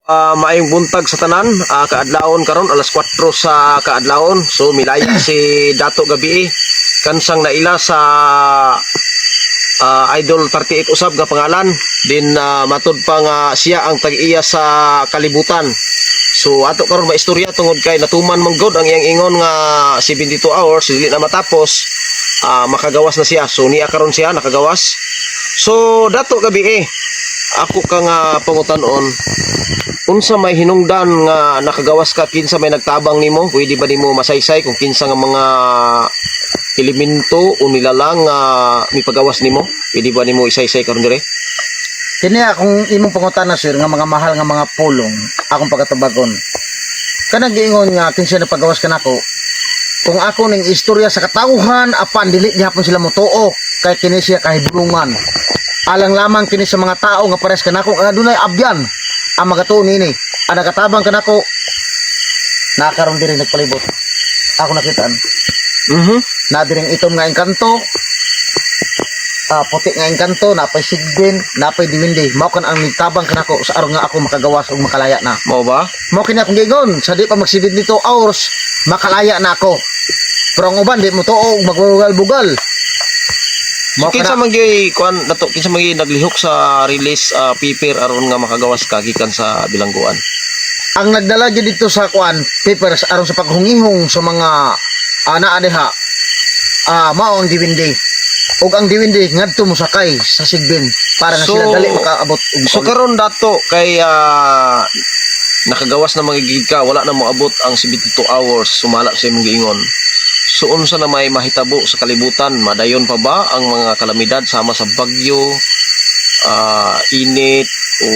Maayong buntag sa tanan, kaadlawon karon alas 4 sa kaadlawon. So milaya si Dato gabi kansang naila sa Idol 38 usab nga pangalan. Din matud pa nga siya ang tag-iya sa kalibutan. So ato karon maistorya tungod kay natuman man god ang iyang ingon nga 72 hours dili na matapos, makagawas na siya. So niya karon siya nakagawas. So Dato gabi ako ka nga pangutan-on, unsa may hinungdan nga nakagawas ka, kinsa may nagtabang nimo, pwede ba nimo masaysay kung kinsa nga mga elemento o nilalang nga mipagawas nimo, pwede ba nimo isaysay karon dire? Kini akong imong pangutana sir nga mga mahal nga mga pulong akong pagkatubagon. Kanang giingon nga kinsa napagawas kanako. Kung ako ning istorya sa katawhan apan dili gihapon sila motuo kay kini siya kahibulungan. Alang lamang kini sa mga tao nga pares kanako nga dunay abyan ang magatuon nini. Ang nakatabang kanako nakaron diri nagpalibot. Ako nakitaan. Na diring itom nga engkanto. Puti nga engkanto, napay sigbin, napay diwindi. Mao kan ang nagtabang kanako sa aron nga ako makagawas ug makalaya na. Mao ba? Mao kini akong giingon, sa di pa mag 72 hours makalaya na ako. Pero ang uban di mo tuo magbugal-bugal. So, kinsa magi kuan Dato, kinsa magi naglihok sa release paper aron nga makagawas ka gikan sa bilangguan? Ang nagdala gyud dito sa kuan papers aron sa paghungihong sa mga anaa diha. Mao ang diwindi. Ug ang diwindi ngadto mo sakay sa sigbin para nga sila dali makaabot. So karon Dato kay nakagawas na magigid ka, wala na mo abot ang 72 hours sumala sa imong giingon. So unsa na may mahitabo sa kalibutan? Madayon pa ba ang mga kalamidad sama sa bagyo, init o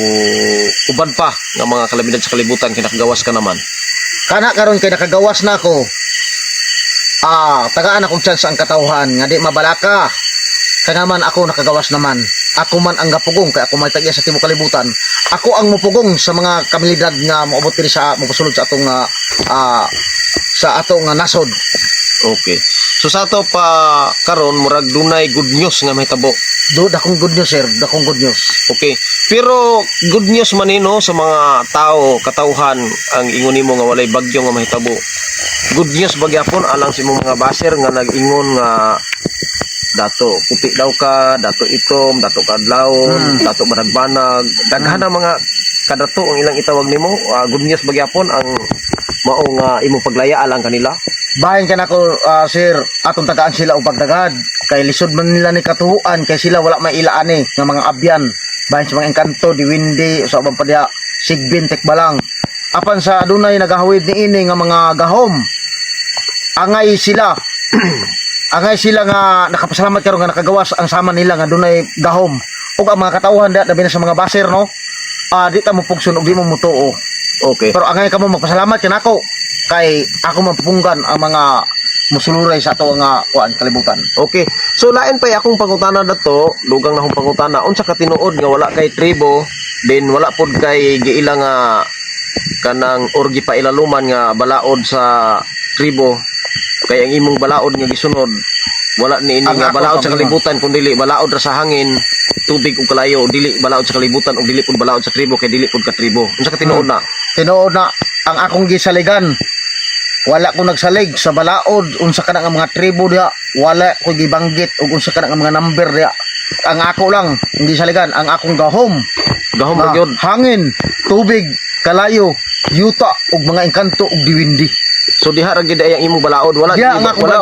uban pa nga mga kalamidad sa kalibutan kinakagawas ka naman? Kana karon kay nakagawas na ako. Tagaan akong chance ang katawhan nga di mabalaka. Kaya naman ako nakagawas naman. Ako man ang gapugong kay ako may tagya sa tibuok kalibutan. Ako ang mupugong sa mga kamilidad nga moabot diri sa mopasulod sa atong nasod. Okay. So sa ato pa karon murag dunay good news nga mahitabo. Dakong good news sir, dakong good news. Okay. Pero good news man no sa mga tao, katawhan ang ingon nimo nga walay bagyo nga mahitabo. Good news bagyapon alang sa imong mga baser nga nag-ingon nga Dato puti daw ka, Dato itom, Dato kadlawon, Dato banag-banag, daghan na mga kadato ang ilang itawag nimo. Good news bagyapon ang mao nga imong paglaya alang kanila. Bahin ka na ko, sir, atong tagaan sila o pagdagad. Kay lisod man nila ni katuhuan, kay sila wala may ilaani ng mga abyan. Bahin sa mga engkanto, diwindi, sa ubang padya, sigbin, tekbalang. Apan sa adunay nagahawid ni ini nga mga gahom. Angay sila. Angay sila nga nakapasalamat karon nga nakagawas ang sama nila nga dunay gahom. Ug ang mga katawhan da labi na sa mga baser no. Di ta mo pugson ug di mo mutuo. Okay. Pero angay kamo magpasalamat kanako kay ako mapupunggan ang mga musuluray sa ato nga kuan kalibutan. Okay. So lain pa akong pangutana Dato, dugang na akong pangutana, unsa ka tinuod nga wala kay tribo, then wala pod kay giila nga kanang orgi pa ilaluman nga balaod sa tribo. Kay ang imong balaod nga gisunod wala ni ini nga balaod sa kalibutan kun dili balaod ra sa hangin, tubig ug kalayo, dili balaod sa kalibutan ug dili pod balaod sa tribo kay dili pod ka tribo. Unsa ka tinuod na? Tinuod na ang akong gisaligan. Wala ko nagsalig sa balaod unsa kana nga mga tribo diha, wala ko gibanggit ug unsa kana nga mga number diha. Ang ako lang hindi saligan ang akong gahom. Gahom ra gyud. Hangin, tubig, kalayo, yuta ug mga engkanto ug diwindi. So diha ra gid ay ang imong balaod, wala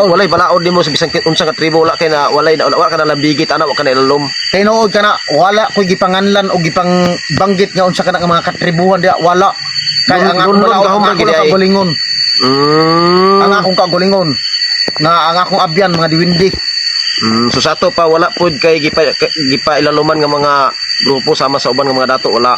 walay balaod nimo sa bisan unsa ka tribo, wala kay na wala ka na lambigit ana wa ka na ilalom. Tinuod kana wala ko gipanganlan o gipang banggit nga unsa kana nga mga katribuhan diha, wala. Kay ang akong balaod gahom ra gid ay kagulingon. Ang akong kagulingon nga ang akong abyan mga diwindi. So sa ato pa wala pod kay gipa ilaluman nga mga grupo sama sa uban nga mga dato, wala.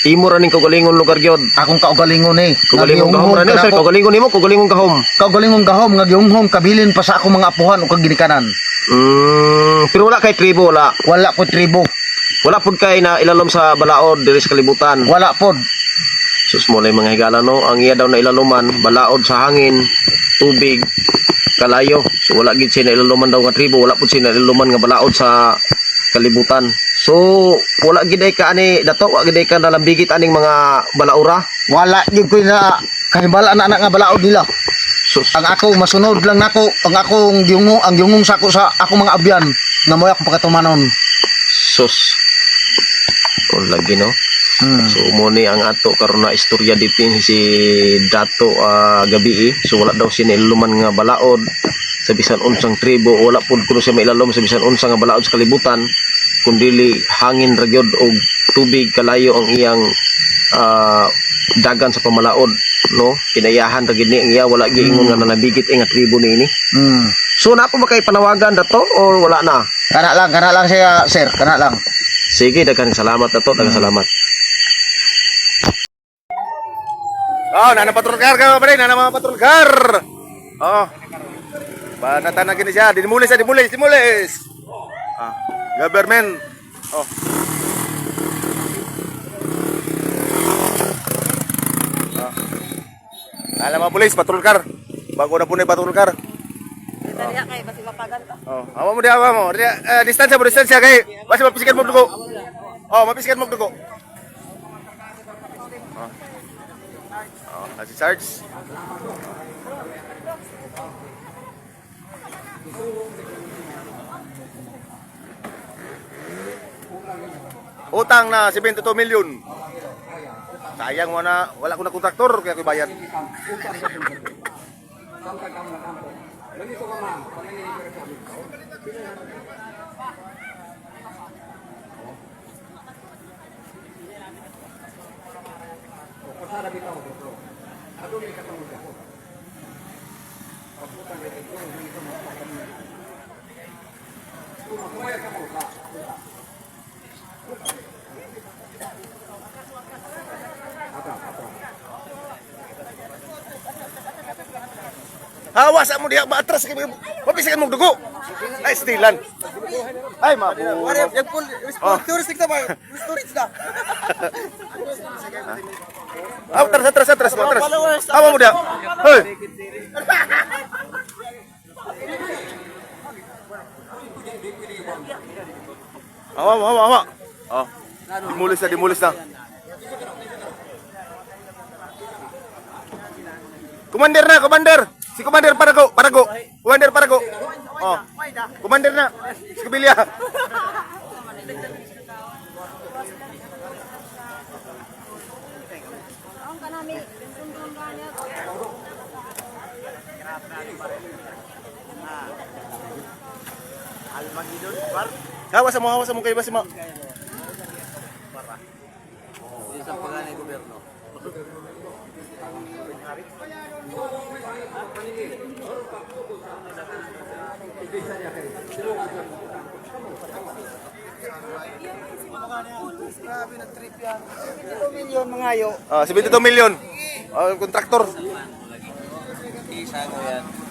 Imo ra ning kagalingon lugar gyud. Akong kaugalingon Kagalingon gahom ra ni sir, kagalingon nimo, kagalingon gahom. Kagalingon gahom nga gihunghong kabilin pa sa akong mga apuhan o kag ginikanan. Pero wala kay tribo, wala. Wala po tribo. Wala pod kay na ilalom sa balaod diri sa kalibutan. Wala pod. Sus mo lay mga higala no, ang iya daw na ilaluman balaod sa hangin, tubig, kalayo. So wala gid siya na ilaluman daw nga tribo, wala pod siya na ilaluman nga balaod sa kalibutan. So wala gid ay ka ani dato, wala gid ay ka nalambigit aning mga balaura. Wala gyud ko na kahibala na anak nga balaod nila. Sus. Ang ako masunod lang nako, ang akong giyungong sa ako sa akong mga abyan nga moy ako pagatumanon. Sus. O lagi no. So mo ni ang ato karon na istorya dito si Dato gabi eh. So wala daw siya niluman nga balaod sa bisan unsang tribo, wala pud kuno siya mailalom sa bisan unsa nga balaod sa kalibutan, kundili hangin ra gyud og tubig kalayo ang iyang dagan sa pamalaod, no? Kinayahan ra gyud ni ang iya, wala gyud ingon nga nanabigit nga tribo niini. So na pa ba kay panawagan Dato or wala na? Kana lang siya sir, kana lang. Sige, daghang salamat Dato, daghang salamat. Oh, nana patrol car ka ba rin? Nana mga patrol car. Oh. Banatan na gini siya. Dimulis. Ah, government. Oh. Alam mga pulis, patrol car. Bago na po na yung patrol car. Daliha kay basi mapagan ta. Oh, awa mo. Distansya kay. Basi mapisikan mo dugo. Oh, mapisikan mo dugo. Si Sarge. Utang na 72 million. Sayang wala ko na kontraktor kaya ko bayad. Hawas mo diha maatras kay mapisikan mo dugo. Ay stilan. Ay mabu. Yang pun turistik ta ba? Turis na. Atras mo atras. Awa mo diha. Hoy. Awa. Oh. Dimulis na. Komander. Si Komander Parago. Komander Parago. Oh. Komander na. Si Kabilya. Ang kanami sundon kanya. Hawas mo kay basi mo. Grabe na trip yan. 72 million mga yo. 72 million. Kontraktor. Isa ko yan.